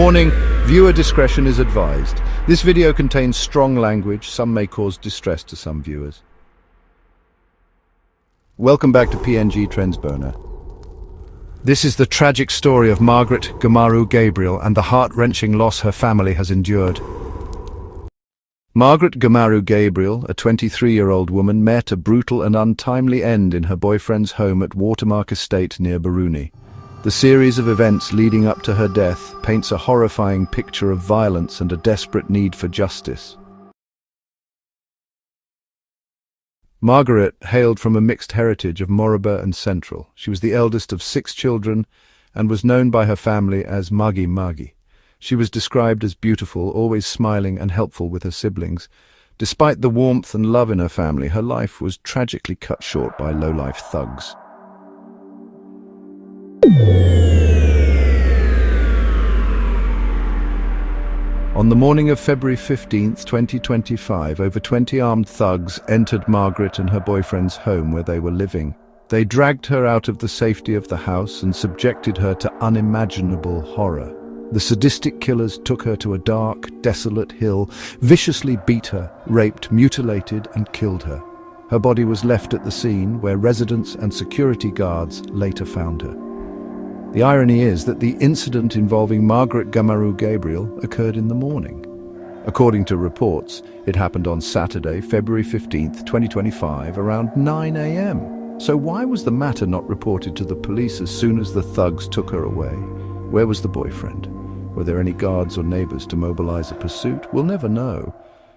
Warning, viewer discretion is advised. This video contains strong language. Some may cause distress to some viewers. Welcome back to PNG Trends-Burner. This is the tragic story of Margaret Gamaru Gabriel and the heart-wrenching loss her family has endured. Margaret Gamaru Gabriel, a 23-year-old woman, met a brutal and untimely end in her boyfriend's home at Watermark Estate near Baruni. The series of events leading up to her death paints a horrifying picture of violence and a desperate need for justice. Margaret hailed from a mixed heritage of Moroba and Central. She was the eldest of 6 children and was known by her family as Magi Magi. She was described as beautiful, always smiling and helpful with her siblings. Despite the warmth and love in her family, her life was tragically cut short by low-life thugs. On the morning of February 15, 2025, over 20 armed thugs entered Margaret and her boyfriend's home where they were living. They dragged her out of the safety of the house and subjected her to unimaginable horror. The sadistic killers took her to a dark, desolate hill, viciously beat her, raped, mutilated, and killed her. Her body was left at the scene, where residents and security guards later found her. The irony is that the incident involving Margaret Gamaru Gabriel occurred in the morning. According to reports, it happened on Saturday, February 15, 2025, around 9 a.m. So why was the matter not reported to the police as soon as the thugs took her away? Where was the boyfriend? Were there any guards or neighbors to mobilize a pursuit? We'll never know.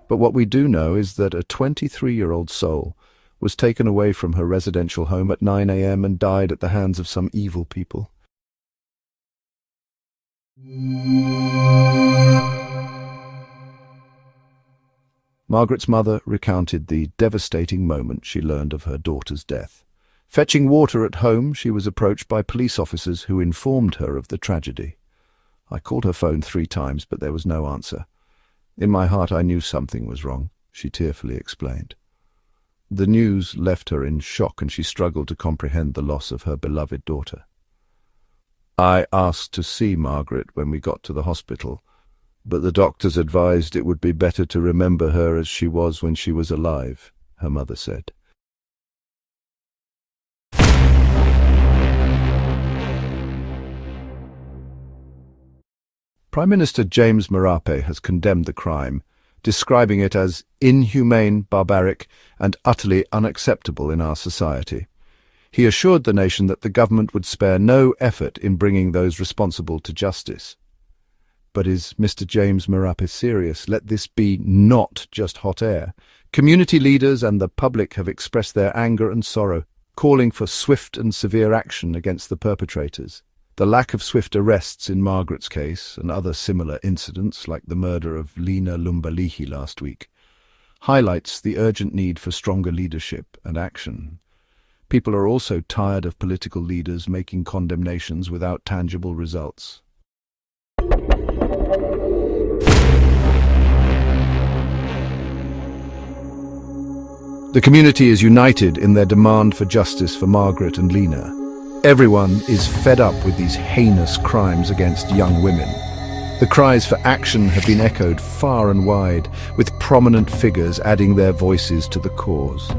But what we do know is that a 23-year-old soul was taken away from her residential home at 9 a.m. and died at the hands of some evil people. Margaret's mother recounted the devastating moment she learned of her daughter's death. Fetching water at home, she was approached by police officers who informed her of the tragedy. I called her phone 3 times, but there was no answer. In my heart, I knew something was wrong, she tearfully explained. The news left her in shock, and she struggled to comprehend the loss of her beloved daughter. I asked to see Margaret when we got to the hospital, but the doctors advised it would be better to remember her as she was when she was alive, her mother said. Prime Minister James Marape has condemned the crime, describing it as inhumane, barbaric, and utterly unacceptable in our society. He assured the nation that the government would spare no effort in bringing those responsible to justice. But is Mr. James Marape serious? Let this be not just hot air. Community leaders and the public have expressed their anger and sorrow, calling for swift and severe action against the perpetrators. The lack of swift arrests in Margaret's case and other similar incidents, like the murder of Lina Lumbalihi last week, highlights the urgent need for stronger leadership and action. People are also tired of political leaders making condemnations without tangible results. The community is united in their demand for justice for Margaret and Lina. Everyone is fed up with these heinous crimes against young women. The cries for action have been echoed far and wide, with prominent figures adding their voices to the cause.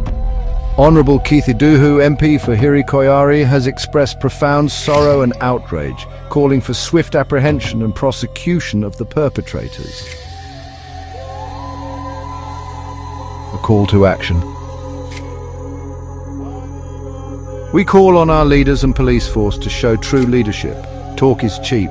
Honourable Keith Iduhu, MP for Hiri Koyari, has expressed profound sorrow and outrage, calling for swift apprehension and prosecution of the perpetrators. A call to action. We call on our leaders and police force to show true leadership. Talk is cheap.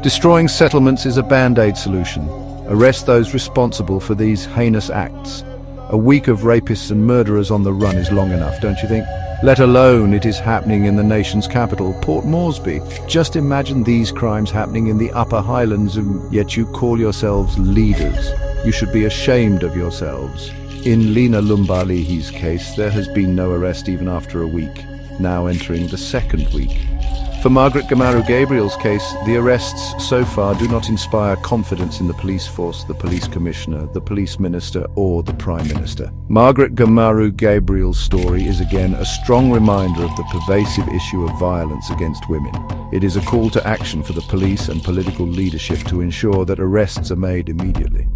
Destroying settlements is a band-aid solution. Arrest those responsible for these heinous acts. A week of rapists and murderers on the run is long enough, don't you think? Let alone it is happening in the nation's capital, Port Moresby. Just imagine these crimes happening in the Upper Highlands, and yet you call yourselves leaders. You should be ashamed of yourselves. In Lina Lumbalihi's case, there has been no arrest even after a week, now entering the 2nd week. For Margaret Gamaru Gabriel's case, the arrests so far do not inspire confidence in the police force, the police commissioner, the police minister, or the prime minister. Margaret Gamaru Gabriel's story is again a strong reminder of the pervasive issue of violence against women. It is a call to action for the police and political leadership to ensure that arrests are made immediately.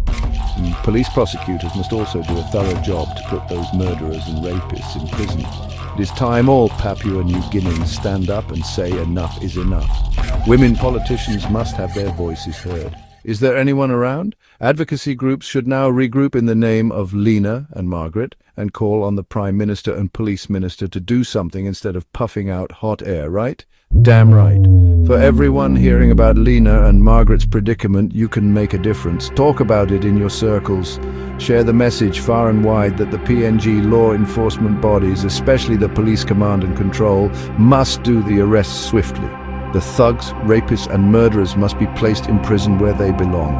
Police prosecutors must also do a thorough job to put those murderers and rapists in prison. It is time all Papua New Guineans stand up and say enough is enough. Women politicians must have their voices heard. Is there anyone around? Advocacy groups should now regroup in the name of Lina and Margaret and call on the Prime Minister and Police Minister to do something instead of puffing out hot air, right? Damn right. For everyone hearing about Lina and Margaret's predicament, you can make a difference. Talk about it in your circles. Share the message far and wide that the PNG law enforcement bodies, especially the Police Command and Control, must do the arrests swiftly. The thugs, rapists and murderers must be placed in prison where they belong.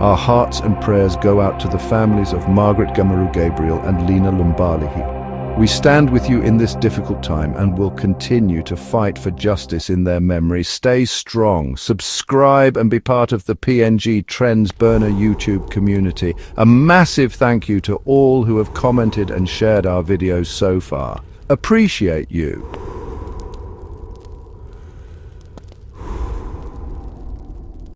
Our hearts and prayers go out to the families of Margaret Gamaru Gabriel and Lina Lumbalihi. We stand with you in this difficult time and will continue to fight for justice in their memory. Stay strong, subscribe and be part of the PNG Trends Burner YouTube community. A massive thank you to all who have commented and shared our videos so far. Appreciate you.